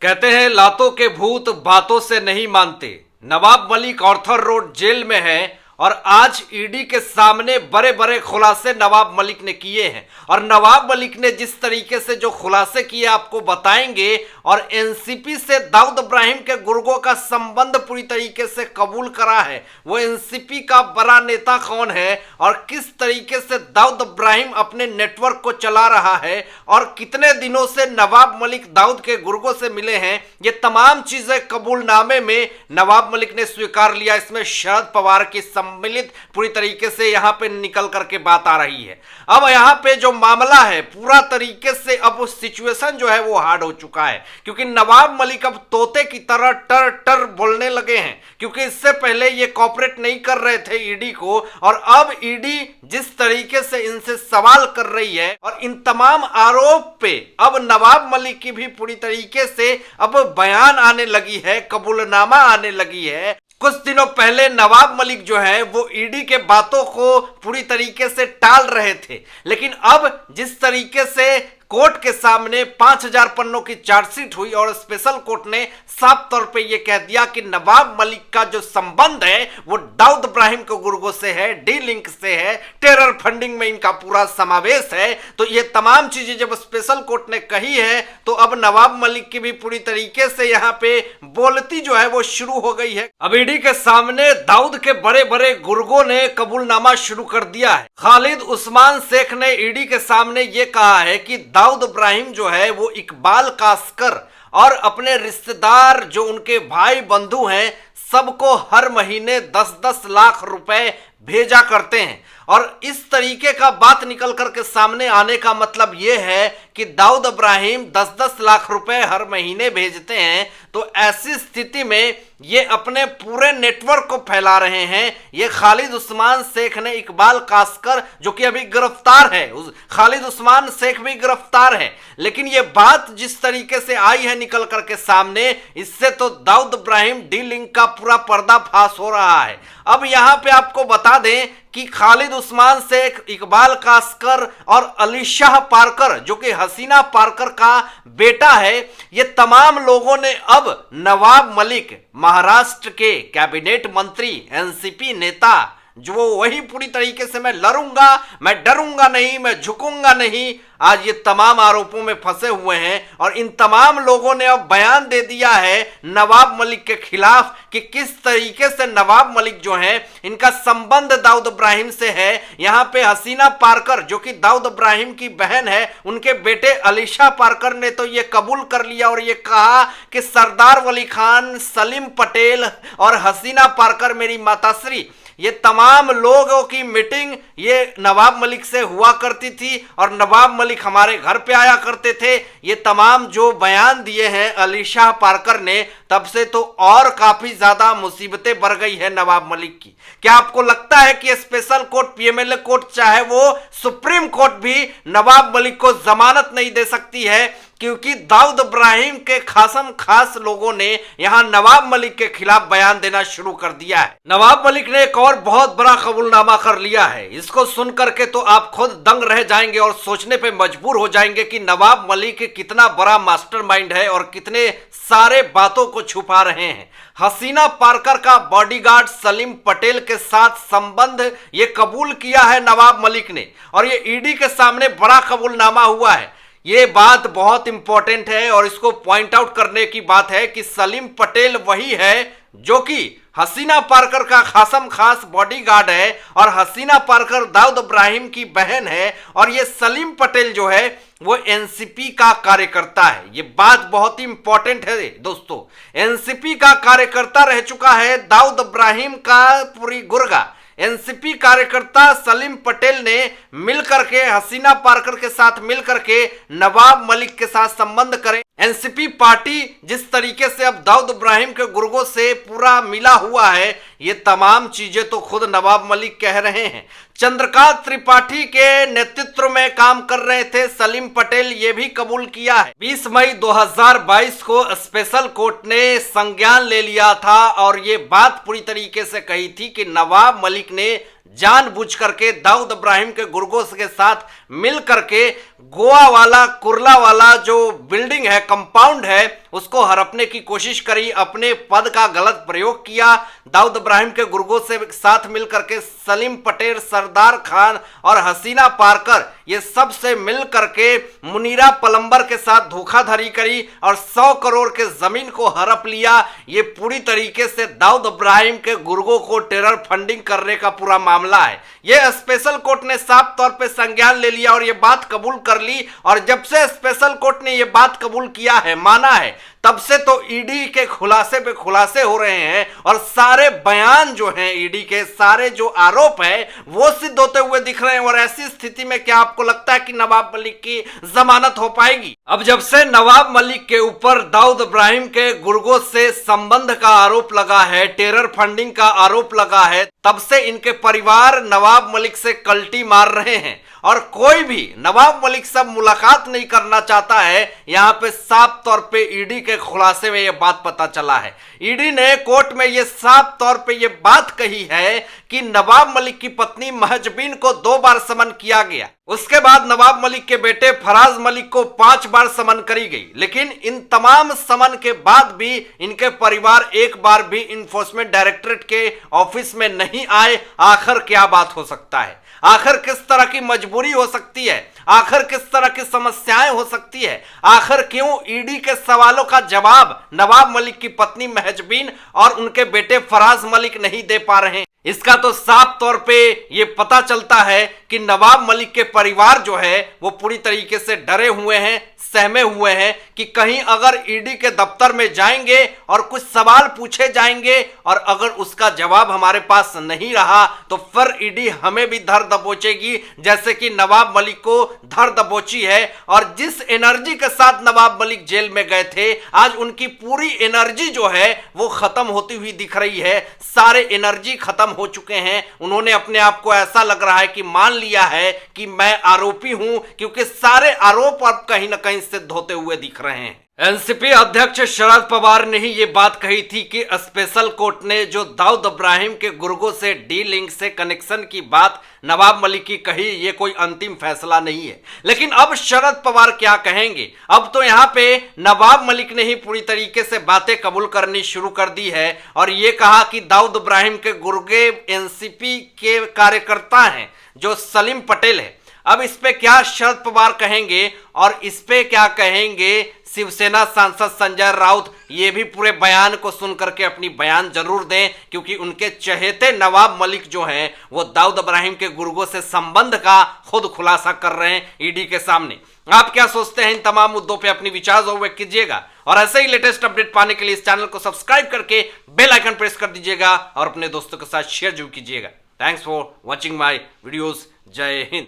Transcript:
कहते हैं लातों के भूत बातों से नहीं मानते। Nawab Malik Arthur road jail में है और आज ईडी के सामने बड़े बड़े खुलासे नवाब मलिक ने किए हैं। और नवाब मलिक ने जिस तरीके से जो खुलासे किए आपको बताएंगे। और एनसीपी से दाऊद इब्राहिम के गुर्गों का संबंध पूरी तरीके से कबूल करा है। वो एनसीपी का बड़ा नेता कौन है और किस तरीके से दाऊद इब्राहिम अपने नेटवर्क को चला रहा है और कितने दिनों से नवाब मलिक दाऊद के गुर्गों से मिले हैं, ये तमाम चीजें कबूलनामे में नवाब मलिक ने स्वीकार लिया। इसमें शरद पवार की सम्मिलित पूरी तरीके से यहां पे निकल करके बात आ रही है। अब यहां पे जो मामला है पूरा तरीके से अब सिचुएशन जो है वो हार्ड हो चुका है, क्योंकि नवाब मलिक अब तोते की तरह टर टर बोलने लगे हैं। क्योंकि इससे पहले ये कॉपरेट नहीं कर रहे थे ईडी को, और अब ईडी जिस तरीके से इनसे सवाल कर रही है और इन तमाम आरोप पे अब नवाब मलिक की भी पूरी तरीके से अब बयान आने लगी है, कबूलनामा आने लगी है। कुछ दिनों पहले नवाब मलिक जो है वो ईडी के बातों को पूरी तरीके से टाल रहे थे, लेकिन अब जिस तरीके से कोर्ट के सामने 5000 पन्नों की चार्जशीट हुई और स्पेशल कोर्ट ने साफ तौर पे ये कह दिया कि नवाब मलिक का जो संबंध है वो दाऊद इब्राहिम के गुर्गों से है, डी लिंक से है, टेरर फंडिंग में इनका पूरा समावेश है। तो ये तमाम चीजें जब स्पेशल कोर्ट ने कही है तो अब नवाब मलिक की भी पूरी तरीके से यहाँ पे बोलती जो है वो शुरू हो गई है। अब ईडी के सामने दाऊद के बड़े बड़े गुर्गों ने कबूलनामा शुरू कर दिया है। खालिद उस्मान शेख ने ईडी के सामने ये कहा है कि दाऊद इब्राहिम जो है वो इकबाल कास्कर और अपने रिश्तेदार जो उनके भाई बंधु हैं सबको हर महीने 10-10 लाख रुपए भेजा करते हैं। और इस तरीके का बात निकल करके सामने आने का मतलब यह है कि दाऊद इब्राहिम 10-10 लाख रुपए हर महीने भेजते हैं। तो ऐसी स्थिति में ये अपने पूरे नेटवर्क को फैला रहे हैं। ये खालिद उस्मान शेख ने इकबाल कास्कर जो कि अभी गिरफ्तार है, खालिद उस्मान शेख भी गिरफ्तार है, लेकिन ये बात जिस तरीके से आई है निकल करके सामने, इससे तो दाऊद इब्राहिम डी लिंक का पूरा पर्दाफाश हो रहा है। अब यहां पे आपको बता दें कि खालिद उस्मान शेख, इकबाल कास्कर और अली शाह पारकर जो कि हसीना पारकर का बेटा है, ये तमाम लोगों ने अब नवाब मलिक महाराष्ट्र के कैबिनेट मंत्री, एनसीपी नेता, जो वही पूरी तरीके से मैं लड़ूंगा, मैं डरूंगा नहीं, मैं झुकूंगा नहीं, आज ये तमाम आरोपों में फंसे हुए हैं। और इन तमाम लोगों ने अब बयान दे दिया है नवाब मलिक के खिलाफ कि किस तरीके से नवाब मलिक जो है इनका संबंध दाऊद इब्राहिम से है। यहाँ पे हसीना पारकर जो कि दाऊद इब्राहिम की बहन है, उनके बेटे अलीशा पारकर ने तो ये कबूल कर लिया और ये कहा कि सरदार वली खान, सलीम पटेल और हसीना पारकर मेरी माताश्री, ये तमाम लोगों की मीटिंग ये नवाब मलिक से हुआ करती थी और नवाब मलिक हमारे घर पे आया करते थे। ये तमाम जो बयान दिए हैं अली शाह पारकर ने, तब से तो और काफी ज्यादा मुसीबतें बढ़ गई है नवाब मलिक की। क्या आपको लगता है कि स्पेशल कोर्ट, पीएमएलए कोर्ट, चाहे वो सुप्रीम कोर्ट भी नवाब मलिक को जमानत नहीं दे सकती है? क्योंकि दाऊद इब्राहिम के खासम खास लोगों ने यहां नवाब मलिक के खिलाफ बयान देना शुरू कर दिया है। नवाब मलिक ने एक और बहुत बड़ा कबूलनामा कर लिया है। इसको सुन करके तो आप खुद दंग रह जाएंगे और सोचने पे मजबूर हो जाएंगे कि नवाब मलिक कितना बड़ा मास्टरमाइंड है और कितने सारे बातों को छुपा रहे हैं। हसीना पारकर का बॉडीगार्ड सलीम पटेल के साथ संबंध ये कबूल किया है नवाब मलिक ने, और ये ईडी के सामने बड़ा कबूलनामा हुआ है। ये बात बहुत इंपॉर्टेंट है और इसको पॉइंट आउट करने की बात है कि सलीम पटेल वही है जो कि हसीना पारकर का खासम खास बॉडीगार्ड है और हसीना पारकर दाऊद इब्राहिम की बहन है, और ये सलीम पटेल जो है वो एनसीपी का कार्यकर्ता है। ये बात बहुत ही इंपॉर्टेंट है दोस्तों। एनसीपी का कार्यकर्ता रह चुका है दाऊद इब्राहिम का पूरी गुर्गा। एनसीपी कार्यकर्ता सलीम पटेल ने मिलकर के हसीना पारकर के साथ मिलकर के नवाब मलिक के साथ संबंध करें। एनसीपी पार्टी जिस तरीके से अब दाऊद इब्राहिम के गुर्गों से पूरा मिला हुआ है, ये तमाम चीजें तो खुद नवाब मलिक कह रहे हैं। चंद्रकांत त्रिपाठी के नेतृत्व में काम कर रहे थे सलीम पटेल, ये भी कबूल किया है। 20 मई 2022 को स्पेशल कोर्ट ने संज्ञान ले लिया था और ये बात पूरी तरीके से कही थी कि नवाब मलिक ने जानबूझ करके दाऊद इब्राहिम के गुर्गों के साथ मिल करके गोवा वाला कुर्ला वाला जो बिल्डिंग है, कंपाउंड है, उसको हड़पने की कोशिश करी, अपने पद का गलत प्रयोग किया। दाऊद इब्राहिम के गुर्गों से साथ मिल करके सलीम पटेल, सरदार खान और हसीना पारकर, ये सब से मिल करके मुनीरा पलंबर के साथ धोखाधड़ी करी और 100 करोड़ के जमीन को हड़प लिया। ये पूरी तरीके से दाऊद इब्राहिम के गुर्गों को टेरर फंडिंग करने का पूरा मामला है। ये स्पेशल कोर्ट ने साफ तौर पे संज्ञान ले लिया और ये बात कबूल कर ली। और जब से स्पेशल कोर्ट ने ये बात कबूल किया है, माना है, तब से तो ईडी के खुलासे पे खुलासे हो रहे हैं और सारे बयान जो हैं, ईडी के सारे जो आरोप है वो सिद्ध होते हुए दिख रहे हैं। और ऐसी स्थिति में क्या आपको लगता है कि नवाब मलिक की जमानत हो पाएगी? अब जब से नवाब मलिक के ऊपर दाऊद इब्राहिम के गुर्गों से संबंध का आरोप लगा है, टेरर फंडिंग का आरोप लगा है, तब से इनके परिवार नवाब मलिक से कल्टी मार रहे हैं और कोई भी नवाब मलिक से मुलाकात नहीं करना चाहता है। यहां पे साफ तौर पे ईडी के खुलासे में यह बात पता चला है। ईडी ने कोर्ट में यह साफ तौर पे यह बात कही है कि नवाब मलिक की पत्नी महजबीन को 2 बार समन किया गया, उसके बाद नवाब मलिक के बेटे फराज मलिक को 5 बार समन करी गई। लेकिन इन तमाम समन के बाद भी इनके परिवार एक बार भी इन्फोर्समेंट डायरेक्टरेट के ऑफिस में नहीं आए। आखिर क्या बात हो सकता है? आखिर किस तरह की मजबूरी हो सकती है? आखिर किस तरह की समस्याएं हो सकती है? आखिर क्यों ईडी के सवालों का जवाब नवाब मलिक की पत्नी महजबीन और उनके बेटे फराज मलिक नहीं दे पा रहे हैं? इसका तो साफ तौर पे ये पता चलता है कि नवाब मलिक के परिवार जो है वो पूरी तरीके से डरे हुए हैं, सहमे हुए हैं कि कहीं अगर ईडी के दफ्तर में जाएंगे और कुछ सवाल पूछे जाएंगे और अगर उसका जवाब हमारे पास नहीं रहा तो फिर ईडी हमें भी धर दबोचेगी, जैसे कि नवाब मलिक को धर दबोची है। और जिस एनर्जी के साथ नवाब मलिक जेल में गए थे, आज उनकी पूरी एनर्जी जो है वो खत्म होती हुई दिख रही है। सारे एनर्जी खत्म हो चुके हैं। उन्होंने अपने आप को ऐसा लग रहा है कि मान लिया है कि मैं आरोपी हूं, क्योंकि सारे आरोप अब कहीं ना कहीं सिद्ध होते हुए दिख रहे हैं। एनसीपी अध्यक्ष शरद पवार ने ही ये बात कही थी कि स्पेशल कोर्ट ने जो दाऊद इब्राहिम के गुर्गों से डी लिंक से कनेक्शन की बात नवाब मलिक की कही, ये कोई अंतिम फैसला नहीं है। लेकिन अब शरद पवार क्या कहेंगे? अब तो यहाँ पे नवाब मलिक ने ही पूरी तरीके से बातें कबूल करनी शुरू कर दी है और ये कहा कि दाऊद इब्राहिम के गुर्गे एनसीपी के कार्यकर्ता हैं जो सलीम पटेल है। अब इस पे क्या शरद पवार कहेंगे और इस पे क्या कहेंगे शिवसेना सांसद संजय राउत, ये भी पूरे बयान को सुन करके अपनी बयान जरूर दें, क्योंकि उनके चहेते नवाब मलिक जो हैं वो दाऊद इब्राहिम के गुर्गों से संबंध का खुद खुलासा कर रहे हैं ईडी के सामने। आप क्या सोचते हैं? इन तमाम मुद्दों पे अपनी विचार जरूर व्यक्त कीजिएगा और ऐसे ही लेटेस्ट अपडेट पाने के लिए इस चैनल को सब्सक्राइब करके बेल आइकन प्रेस कर दीजिएगा और अपने दोस्तों के साथ शेयर जरूर कीजिएगा। Thanks for watching my videos. जय हिंद।